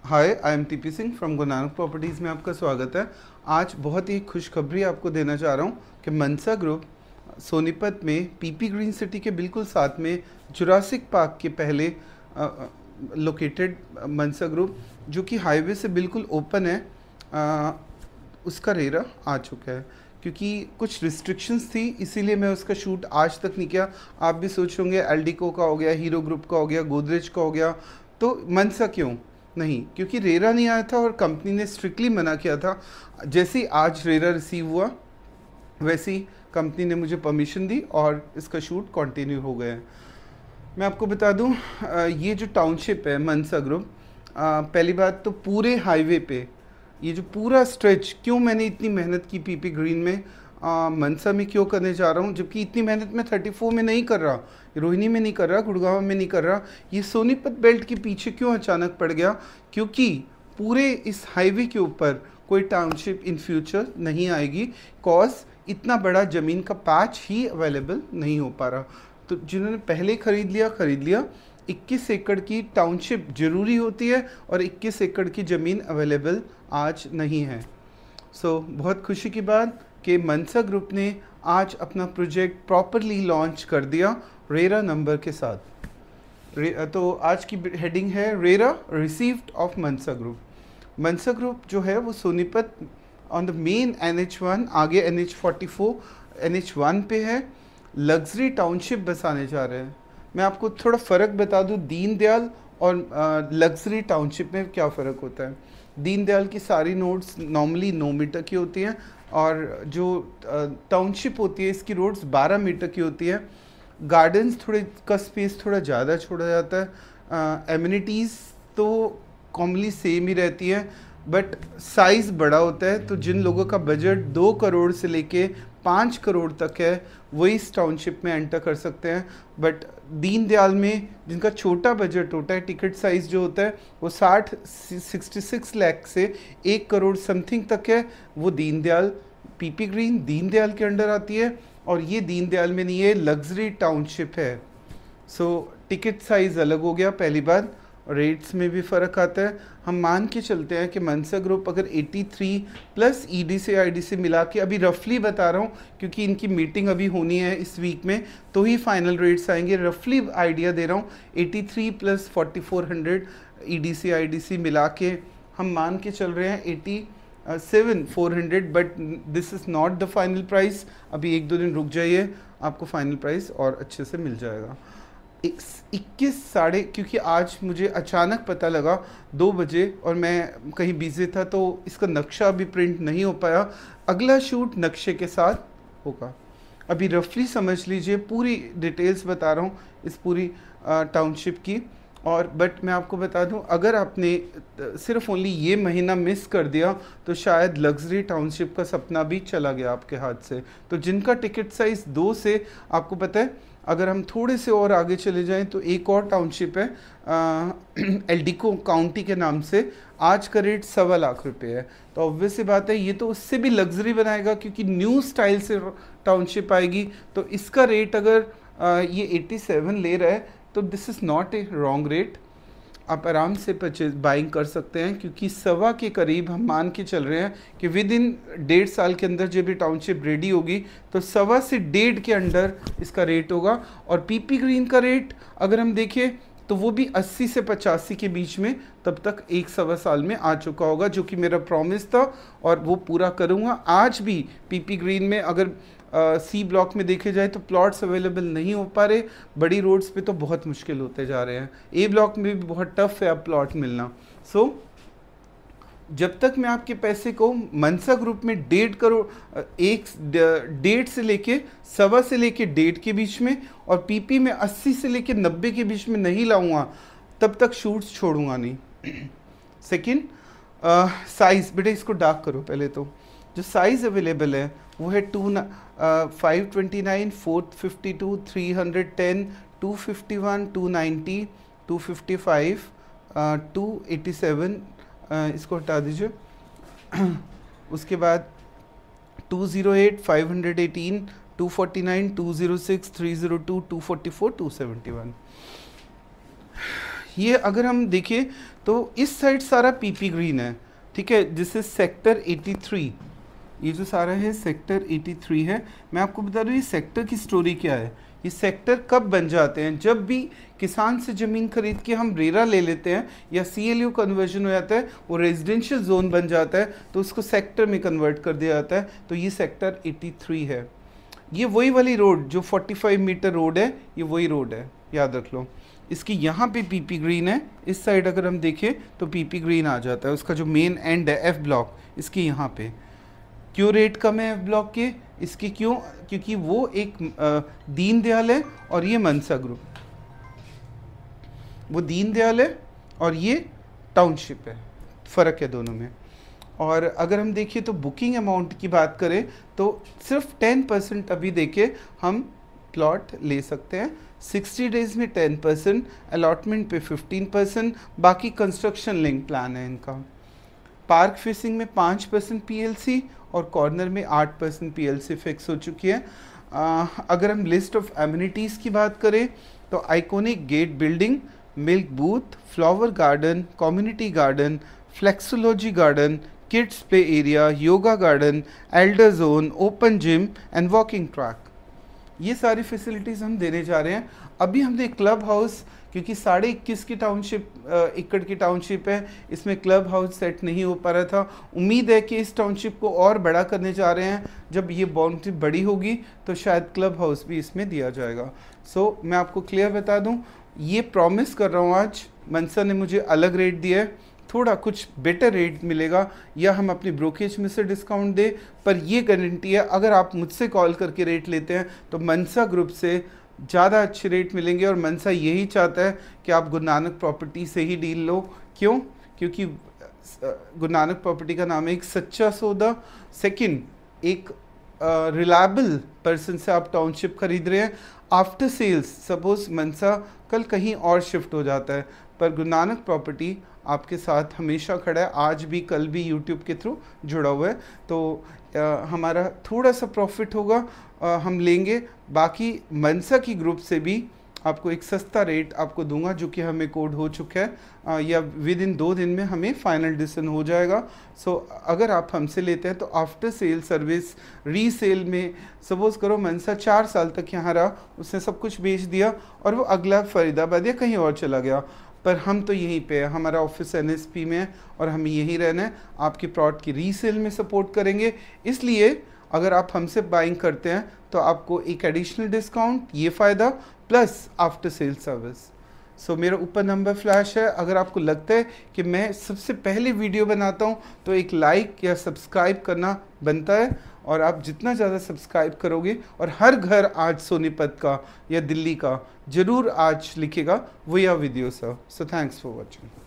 Hi, I am TP Singh from Guru Nanak properties में आपका स्वागत है। आज बहुत ही खुशखबरी आपको देना चाह रहा हूँ कि मनसा ग्रुप सोनीपत में पीपी ग्रीन सिटी के बिल्कुल साथ में जुरासिक पार्क के पहले लोकेटेड मनसा ग्रुप जो कि हाईवे से बिल्कुल ओपन है, उसका रेरा आ चुका है। क्योंकि कुछ रिस्ट्रिक्शंस थी इसीलिए मैं उसका शूट आज तक नहीं किया। आप भी सोच होंगे एल्डिको का हो गया, हीरो ग्रुप का हो गया, गोदरेज का हो गया, तो मनसा क्यों नहीं, क्योंकि रेरा नहीं आया था और कंपनी ने स्ट्रिक्टली मना किया था। जैसे ही आज रेरा रिसीव हुआ वैसे ही कंपनी ने मुझे परमिशन दी और इसका शूट कंटिन्यू हो गया है। मैं आपको बता दूं, ये जो टाउनशिप है मनसा ग्रुप, पहली बात तो पूरे हाईवे पे ये जो पूरा स्ट्रेच, क्यों मैंने इतनी मेहनत की पीपी ग्रीन में, मनसा में क्यों करने जा रहा हूँ, जबकि इतनी मेहनत मैं 34 में नहीं कर रहा, रोहिणी में नहीं कर रहा, गुड़गांव में नहीं कर रहा, ये सोनीपत बेल्ट के पीछे क्यों अचानक पड़ गया? क्योंकि पूरे इस हाईवे के ऊपर कोई टाउनशिप इन फ्यूचर नहीं आएगी, कॉज इतना बड़ा ज़मीन का पैच ही अवेलेबल नहीं हो पा रहा। तो जिन्होंने पहले ख़रीद लिया 21 एकड़ की टाउनशिप ज़रूरी होती है और 21 एकड़ की ज़मीन अवेलेबल आज नहीं है। बहुत खुशी की बात कि मनसा ग्रुप ने आज अपना प्रोजेक्ट प्रॉपरली लॉन्च कर दिया रेरा नंबर के साथ। तो आज की हेडिंग है RERA received of Mansa group. Mansa group जो है वो Sonipat on the main NH1, आगे NH44 NH1 पे है, लग्जरी टाउनशिप बसाने जा रहे हैं। मैं आपको थोड़ा फ़र्क बता दूं, दीनदयाल और लग्जरी टाउनशिप में क्या फ़र्क होता है। दीनदयाल की सारी नोड्स नॉर्मली 9 मीटर की होती हैं और जो टाउनशिप होती है इसकी रोड्स 12 मीटर की होती है। गार्डन्स थोड़े का स्पेस थोड़ा ज़्यादा छोड़ा जाता है। एमिनिटीज़ तो कॉमनली सेम ही रहती है, बट साइज़ बड़ा होता है। तो जिन लोगों का बजट 2 करोड़ से लेके 5 करोड़ तक है वही इस टाउनशिप में एंटर कर सकते हैं। बट दीनदयाल में जिनका छोटा बजट होता है, टिकट साइज़ जो होता है वो 66 लाख से 1 करोड़ समथिंग तक है, वो दीनदयाल पीपी ग्रीन दीनदयाल के अंडर आती है। और ये दीनदयाल में नहीं है, लग्जरी टाउनशिप है। टिकट साइज़ अलग हो गया, पहली बात। रेट्स में भी फ़र्क आता है। हम मान के चलते हैं कि मनसा ग्रुप अगर 83 प्लस EDC IDC मिला के, अभी रफली बता रहा हूँ क्योंकि इनकी मीटिंग अभी होनी है इस वीक में, तो ही फाइनल रेट्स आएंगे। रफली आइडिया दे रहा हूँ, 83 प्लस 4400 EDC IDC मिला के हम मान के चल रहे हैं 87,400। But this is not the final price. अभी 1-2 दिन रुक जाइए, आपको फाइनल प्राइस और अच्छे से मिल जाएगा। 21 साढ़े, क्योंकि आज मुझे अचानक पता लगा 2 बजे और मैं कहीं बिजी था तो इसका नक्शा अभी प्रिंट नहीं हो पाया। अगला शूट नक्शे के साथ होगा। अभी रफली समझ लीजिए, पूरी डिटेल्स बता रहा हूँ इस पूरी टाउनशिप की। और बट मैं आपको बता दूं, अगर आपने सिर्फ ओनली ये महीना मिस कर दिया तो शायद लग्जरी टाउनशिप का सपना भी चला गया आपके हाथ से। तो जिनका टिकट साइज़ 2 से, आपको पता है अगर हम थोड़े से और आगे चले जाएं तो एक और टाउनशिप है एल्डिको काउंटी के नाम से, आज का रेट 1.25 लाख रुपए है। तो ऑब्वियस सी बात है ये तो उससे भी लग्जरी बनाएगा क्योंकि न्यू स्टाइल से टाउनशिप आएगी। तो इसका रेट अगर ये 87 ले रहा है तो this is not a wrong rate. आप आराम से परचेज बाइंग कर सकते हैं क्योंकि 1.25 के करीब हम मान के चल रहे हैं कि विद इन 1.5 साल के अंदर जब ये टाउनशिप रेडी होगी तो 1.25 से 1.5 के अंडर इसका रेट होगा। और पीपी ग्रीन का रेट अगर हम देखें तो वो भी 80 से 85 के बीच में तब तक 1-1.25 साल में आ चुका होगा, जो कि मेरा प्रॉमिस था और वो पूरा करूँगा। आज भी पीपी ग्रीन में अगर C ब्लॉक में देखे जाए तो प्लॉट्स अवेलेबल नहीं हो पा रहे, बड़ी रोड्स पे तो बहुत मुश्किल होते जा रहे हैं। A ब्लॉक में भी बहुत टफ है अब प्लॉट मिलना। जब तक मैं आपके पैसे को मनसा ग्रुप में 1.5 करोड़ 1.5 से लेके 1.25 से लेके 1.5 के बीच में और पीपी में 80 से लेके 90 के बीच में नहीं लाऊंगा तब तक शूट्स छोड़ूंगा नहीं। सेकंड, साइज़, बेटा इसको डार्क करो पहले। तो जो साइज़ अवेलेबल है वो है 529, 452, 310, 251, 290, 255, 287, इसको हटा दीजिए। उसके बाद 208, 518, 249, 206, 302, 244, 271। ये अगर हम देखें तो इस साइड सारा पीपी ग्रीन है, ठीक है, जिससे सेक्टर 83, ये जो सारा है सेक्टर 83 है। मैं आपको बता दूँ ये सेक्टर की स्टोरी क्या है। ये सेक्टर कब बन जाते हैं, जब भी किसान से ज़मीन खरीद के हम रेरा ले लेते हैं या CLU कन्वर्जन हो जाता है, वो रेजिडेंशियल जोन बन जाता है, तो उसको सेक्टर में कन्वर्ट कर दिया जाता है। तो ये सेक्टर 83 है। ये वही वाली रोड जो 45 मीटर रोड है, ये वही रोड है, याद रख लो। इसकी यहाँ पे पीपी ग्रीन है, इस साइड अगर हम देखें तो पीपी ग्रीन आ जाता है। उसका जो मेन एंड है F ब्लॉक, इसकी यहाँ पे क्यों रेट कम है F ब्लॉक के, इसकी क्यों, क्योंकि वो एक दीनदयाल है और ये मनसा ग्रुप, वो दीनदयाल है और ये टाउनशिप है, फ़र्क है दोनों में। और अगर हम देखिए तो बुकिंग अमाउंट की बात करें तो सिर्फ 10% अभी देके हम प्लॉट ले सकते हैं। 60 डेज में 10%, अलॉटमेंट पे 15%, बाकी कंस्ट्रक्शन लिंक प्लान है इनका। पार्क फेसिंग में 5% PLC और कॉर्नर में 8% PLC फिक्स हो चुकी है। अगर हम लिस्ट ऑफ एमिनिटीज़ की बात करें तो iconic gate building, milk booth, flower garden, community garden, reflexology garden, kids play area, yoga garden, elder zone, open gym and walking track, ये सारी फैसिलिटीज़ हम देने जा रहे हैं। अभी हमने क्लब हाउस, क्योंकि 21.5 की टाउनशिप एकड़ की टाउनशिप है, इसमें क्लब हाउस सेट नहीं हो पा रहा था। उम्मीद है कि इस टाउनशिप को और बड़ा करने जा रहे हैं। जब ये बाउंड्री बड़ी होगी तो शायद क्लब हाउस भी इसमें दिया जाएगा। सो मैं आपको क्लियर बता दूं, ये प्रॉमिस कर रहा हूँ आज, मनसा ने मुझे अलग रेट दिया है, थोड़ा कुछ बेटर रेट मिलेगा या हम अपनी ब्रोकेज में से डिस्काउंट दे, पर ये गारंटी है अगर आप मुझसे कॉल करके रेट लेते हैं तो मनसा ग्रुप से ज़्यादा अच्छे रेट मिलेंगे। और मनसा यही चाहता है कि आप गुरु नानक प्रॉपर्टी से ही डील लो। क्यों? क्योंकि गुरु नानक प्रॉपर्टी का नाम है एक सच्चा सौदा, सेकंड एक रिलायबल पर्सन से आप टाउनशिप खरीद रहे हैं। आफ्टर सेल्स सपोज मनसा कल कहीं और शिफ्ट हो जाता है, पर गुरु नानक प्रॉपर्टी आपके साथ हमेशा खड़ा है, आज भी कल भी यूट्यूब के थ्रू जुड़ा हुआ है। तो हमारा थोड़ा सा प्रॉफिट होगा, हम लेंगे। बाकी मनसा की ग्रुप से भी आपको एक सस्ता रेट आपको दूंगा, जो कि हमें कोड हो चुका है या विद इन 2 दिन में हमें फाइनल डिसीजन हो जाएगा। सो अगर आप हमसे लेते हैं तो आफ्टर सेल सर्विस रीसेल में, सपोज करो मनसा 4 साल तक यहाँ रहा, उसने सब कुछ बेच दिया और वो अगला फरीदाबाद या कहीं और चला गया, पर हम तो यहीं पे है, हमारा ऑफिस NSP में है और हमें यहीं रहना है। आपकी प्लॉट की रीसेल में सपोर्ट करेंगे, इसलिए अगर आप हमसे बाइंग करते हैं तो आपको एक एडिशनल डिस्काउंट, ये फ़ायदा प्लस आफ्टर सेल सर्विस। सो मेरा ऊपर नंबर फ्लैश है, अगर आपको लगता है कि मैं सबसे पहले वीडियो बनाता हूँ तो एक लाइक या सब्सक्राइब करना बनता है, और आप जितना ज़्यादा सब्सक्राइब करोगे, और हर घर आज सोनीपत का या दिल्ली का ज़रूर आज लिखेगा वो या video sir. So thanks for watching.